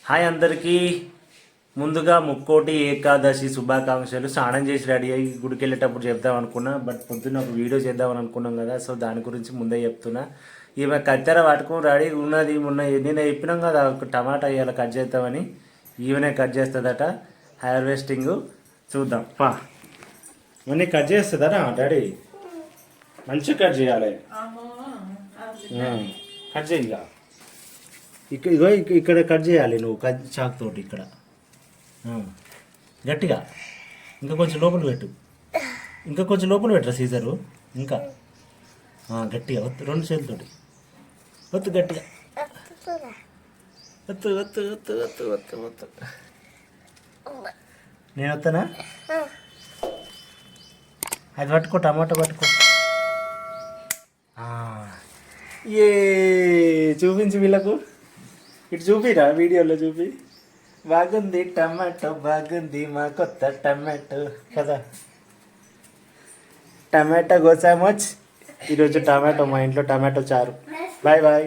Hi అందరికీ. ముందుగా ముక్కోటి ఏకాదశి శుభాకాంక్షలు. స్నానం చేసి రెడీ అయ్యి గుడికి వెళ్ళేటప్పుడు చెప్దాం అనుకున్నా, బట్ పొద్దున్న ఒక వీడియో చేద్దామని అనుకున్నాం కదా, సో దాని గురించి ముందే చెప్తున్నా. ఈమె కత్తెర పట్టుకుని రెడీ ఉన్నది. మొన్న నేను చెప్పినాం కదా ఒక టమాటా ఇవాళ కట్ చేద్దామని, ఈమెనే కట్ చేస్తుందట. హార్వెస్టింగ్ చూద్దాం పా. ఇవన్నీ కట్ చేస్తుందట డాడీ, మంచిగా కట్ చేయాలి. కట్ చేయి ఇగో ఇక్కడ కట్ చేయాలి నువ్వు చాక్ తోటి ఇక్కడ గట్టిగా. ఇంకా కొంచెం లోపల పెట్టు, ఇంకా కొంచెం లోపల పెట్టరా సీజరు. ఇంకా గట్టిగా ఒత్తు, రెండు చేతులతోటి ఒత్తు గట్టిగా. ఒత్తు ఒత్తు ఒత్తు ఒత్తు ఒత్తు ఒత్తు. నేను వస్తానా? అది పట్టుకో, టమాటా పట్టుకో. ఏ చూపించి వీళ్ళకు, ఇటు చూపిరా వీడియోలో చూపి. బాగుంది టమాటో, బాగుంది మా కొత్త టమాటో కదా. టమాటో గోసామోచ్. ఈరోజు టమాటో, మా ఇంట్లో టమాటో చారు. Bye bye.